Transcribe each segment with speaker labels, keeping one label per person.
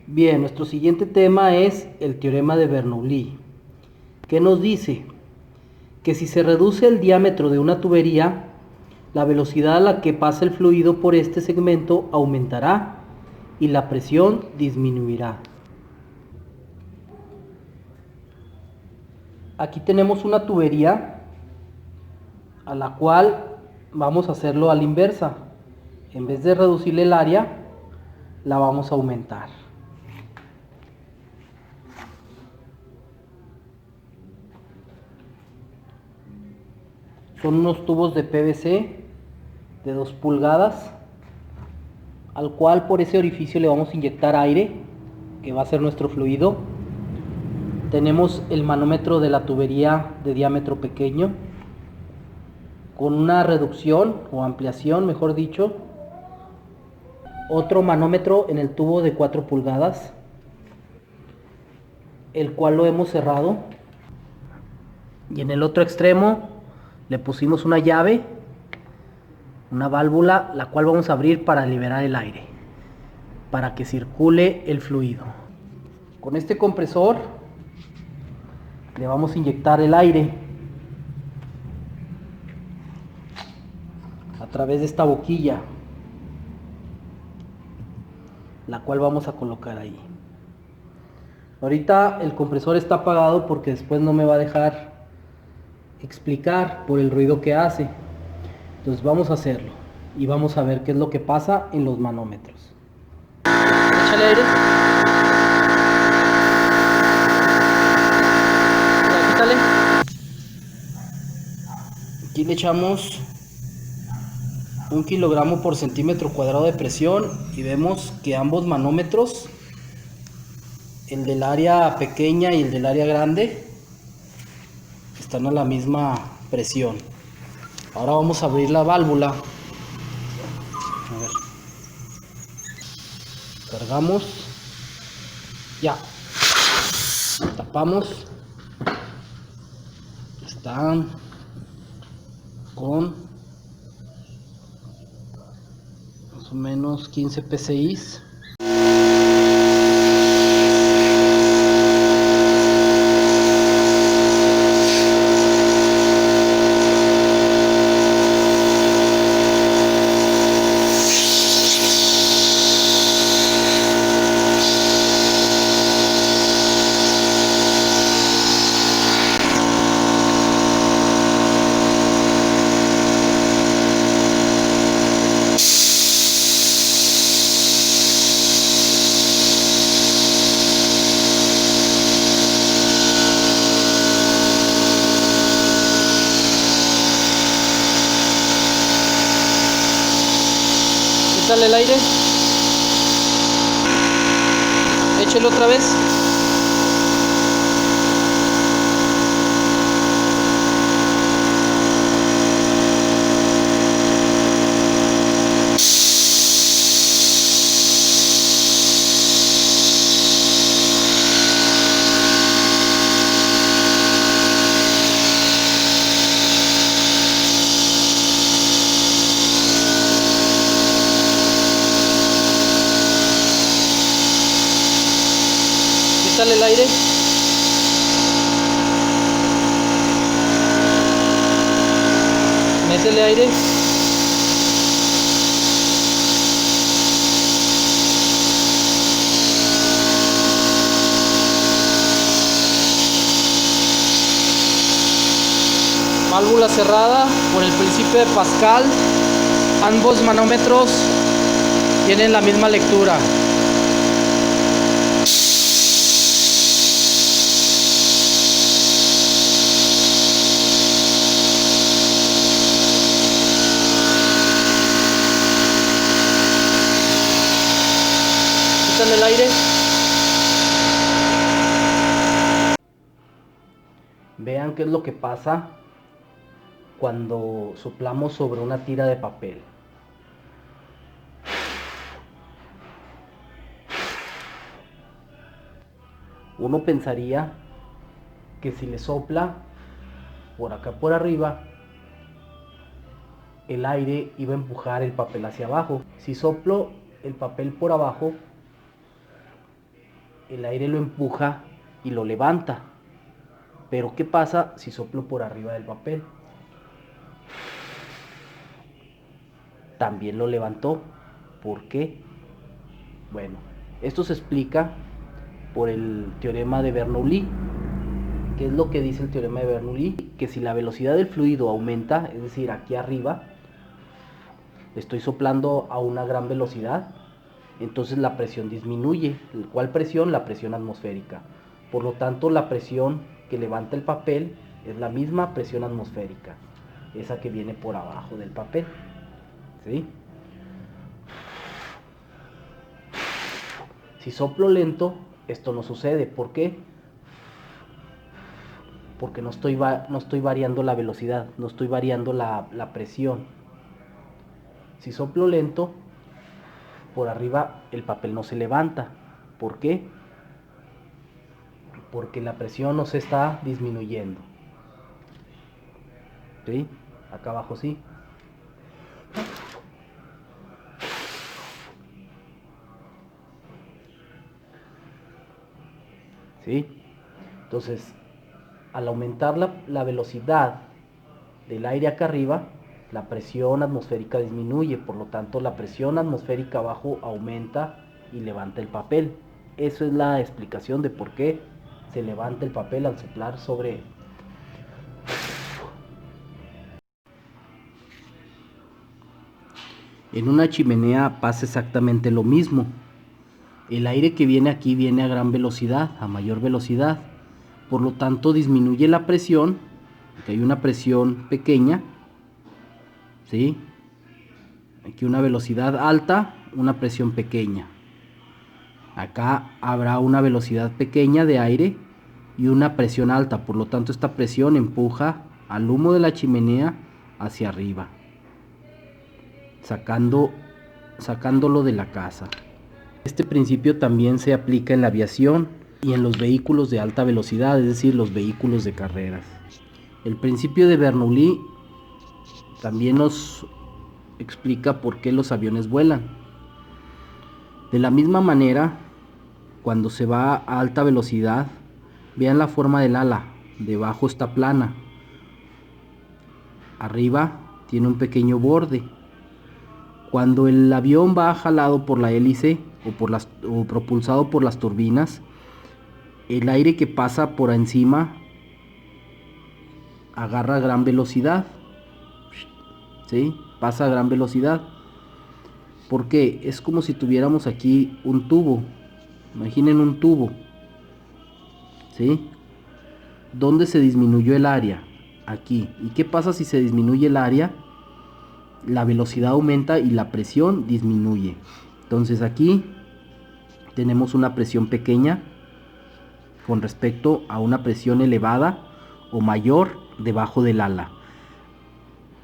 Speaker 1: Bien, nuestro siguiente tema es el teorema de Bernoulli, que nos dice que si se reduce el diámetro de una tubería, la velocidad a la que pasa el fluido por este segmento aumentará y la presión disminuirá. Aquí tenemos una tubería a la cual vamos a hacerlo a la inversa. En vez de reducirle el área, la vamos a aumentar. Son unos tubos de PVC de 2 pulgadas, al cual por ese orificio le vamos a inyectar aire, que va a ser nuestro fluido. Tenemos el manómetro de la tubería de diámetro pequeño, con una reducción o ampliación, mejor dicho. Otro manómetro en el tubo de 4 pulgadas, el cual lo hemos cerrado. Y en el otro extremo le pusimos una llave, una válvula, la cual vamos a abrir para liberar el aire, para que circule el fluido. Con este compresor le vamos a inyectar el aire a través de esta boquilla, la cual vamos a colocar ahí. Ahorita el compresor está apagado porque después no me va a dejar explicar por el ruido que hace. Entonces vamos a hacerlo y vamos a ver qué es lo que pasa en los manómetros. Échale aire. Ya, quítale. Aquí le echamos 1 kilogramo por centímetro cuadrado de presión y vemos que ambos manómetros, el del área pequeña y el del área grande, están a la misma presión. Ahora vamos a abrir la válvula. A ver. Cargamos. Ya. Tapamos. Están con más o menos 15 psi. Quítale el aire. Échelo otra vez. Quítale el aire. Métele aire. Válvula cerrada por el principio de Pascal. Ambos manómetros tienen la misma lectura. Quítale el aire. Vean qué es lo que pasa cuando soplamos sobre una tira de papel. Uno pensaría que si le sopla por acá por arriba, el aire iba a empujar el papel hacia abajo. Si soplo el papel por abajo, el aire lo empuja y lo levanta. Pero ¿qué pasa si soplo por arriba del papel? También lo levantó. ¿Por qué? Bueno, esto se explica por el teorema de Bernoulli. ¿Qué es lo que dice el teorema de Bernoulli? Que si la velocidad del fluido aumenta, es decir, aquí arriba, estoy soplando a una gran velocidad, entonces la presión disminuye. ¿Cuál presión? La presión atmosférica. Por lo tanto, la presión que levanta el papel es la misma presión atmosférica, esa que viene por abajo del papel. ¿Sí? Si soplo lento, esto no sucede. ¿Por qué? Porque no estoy variando la velocidad, no estoy variando la presión. Si soplo lento, por arriba el papel no se levanta. ¿Por qué? Porque la presión no se está disminuyendo. ¿Sí? Acá abajo sí. ¿Sí? Entonces, al aumentar la velocidad del aire acá arriba, la presión atmosférica disminuye, por lo tanto la presión atmosférica abajo aumenta y levanta el papel. Eso es la explicación de por qué se levanta el papel al soplar sobre él. En una chimenea pasa exactamente lo mismo. El aire que viene aquí viene a gran velocidad, a mayor velocidad. Por lo tanto disminuye la presión, porque hay una presión pequeña, ¿sí? Aquí una velocidad alta, una presión pequeña. Acá habrá una velocidad pequeña de aire y una presión alta. Por lo tanto, esta presión empuja al humo de la chimenea hacia arriba, sacándolo de la casa. Este principio también se aplica en la aviación y en los vehículos de alta velocidad, es decir, los vehículos de carreras. El principio de Bernoulli también nos explica por qué los aviones vuelan. De la misma manera, cuando se va a alta velocidad, vean la forma del ala. Debajo está plana, arriba tiene un pequeño borde. Cuando el avión va jalado por la hélice o propulsado por las turbinas, el aire que pasa por encima agarra a gran velocidad, ¿sí? Pasa a gran velocidad. ¿Por qué? Es como si tuviéramos aquí un tubo. Imaginen un tubo, ¿sí? ¿Dónde se disminuyó el área? Aquí. ¿Y qué pasa si se disminuye el área? La velocidad aumenta y la presión disminuye. Entonces aquí tenemos una presión pequeña con respecto a una presión elevada o mayor debajo del ala.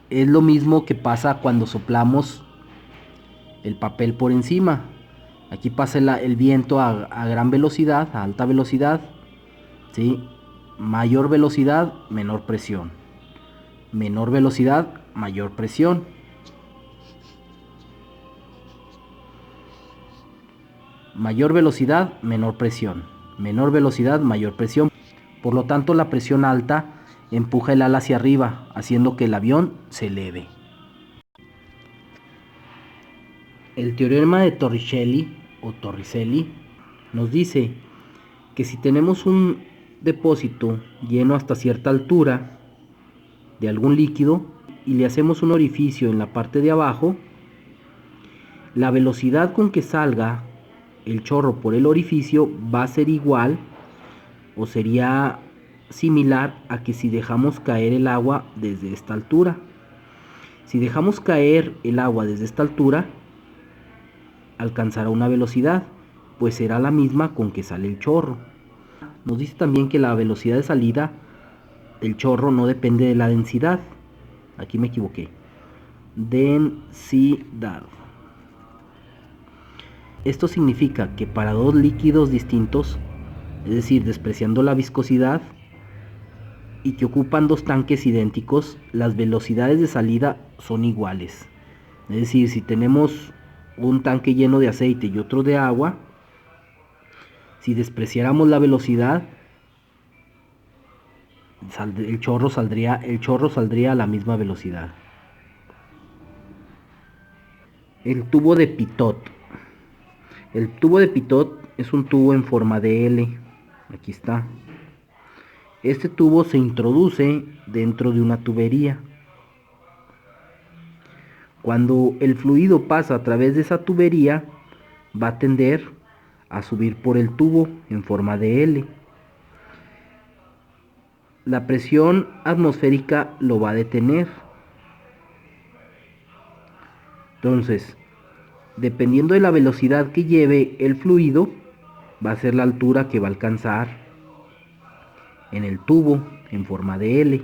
Speaker 1: Es lo mismo que pasa cuando soplamos el papel por encima. Aquí pasa el viento a gran velocidad, a alta velocidad, ¿sí? Mayor velocidad, menor presión. Menor velocidad, mayor presión. Mayor velocidad, menor presión. Menor velocidad, mayor presión. Por lo tanto, la presión alta empuja el ala hacia arriba, haciendo que el avión se eleve. El teorema de Torricelli o Torricelli nos dice que si tenemos un depósito lleno hasta cierta altura de algún líquido y le hacemos un orificio en la parte de abajo, la velocidad con que salga el chorro por el orificio va a ser igual o sería similar a que si dejamos caer el agua desde esta altura. Si dejamos caer el agua desde esta altura, alcanzará una velocidad, pues será la misma con que sale el chorro. Nos dice también que la velocidad de salida del chorro no depende de la densidad. Aquí me equivoqué. Densidad. Esto significa que para dos líquidos distintos, es decir, despreciando la viscosidad, y que ocupan dos tanques idénticos, las velocidades de salida son iguales. Es decir, si tenemos un tanque lleno de aceite y otro de agua, Si despreciáramos la velocidad, el chorro saldría a la misma velocidad. El tubo de Pitot. El tubo de Pitot es un tubo en forma de L. Aquí está. Este tubo se introduce dentro de una tubería. Cuando el fluido pasa a través de esa tubería, va a tender a subir por el tubo en forma de L. La presión atmosférica lo va a detener. Entonces, dependiendo de la velocidad que lleve el fluido, va a ser la altura que va a alcanzar en el tubo en forma de L.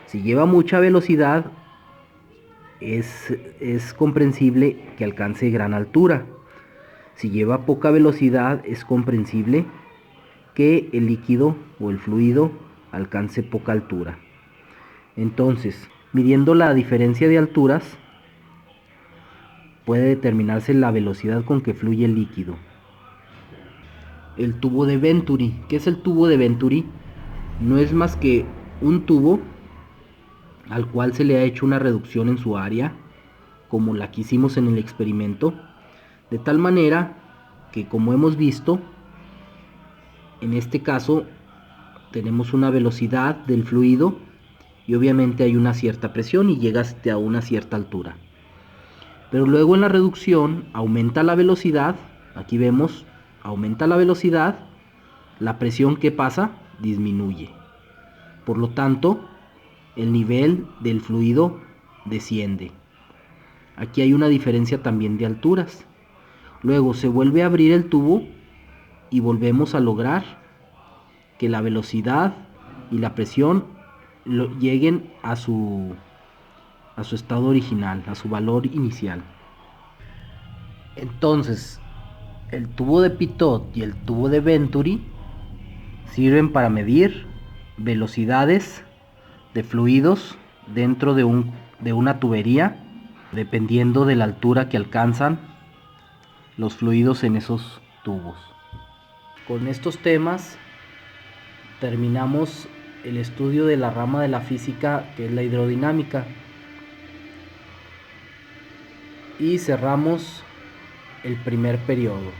Speaker 1: Si lleva mucha velocidad, es comprensible que alcance gran altura. Si lleva poca velocidad, es comprensible que el líquido o el fluido alcance poca altura. Entonces, midiendo la diferencia de alturas, puede determinarse la velocidad con que fluye el líquido. El tubo de Venturi. ¿Qué es el tubo de Venturi? No es más que un tubo al cual se le ha hecho una reducción en su área, como la que hicimos en el experimento, de tal manera que, como hemos visto, en este caso tenemos una velocidad del fluido y obviamente hay una cierta presión y llega hasta una cierta altura. Pero luego en la reducción aumenta la velocidad, aquí vemos, aumenta la velocidad, la presión que pasa disminuye. Por lo tanto, el nivel del fluido desciende. Aquí hay una diferencia también de alturas. Luego se vuelve a abrir el tubo y volvemos a lograr que la velocidad y la presión lleguen a su estado original, a su valor inicial. Entonces, el tubo de Pitot y el tubo de Venturi sirven para medir velocidades de fluidos dentro de una tubería, dependiendo de la altura que alcanzan los fluidos en esos tubos. Con estos temas terminamos el estudio de la rama de la física que es la hidrodinámica y cerramos el primer periodo.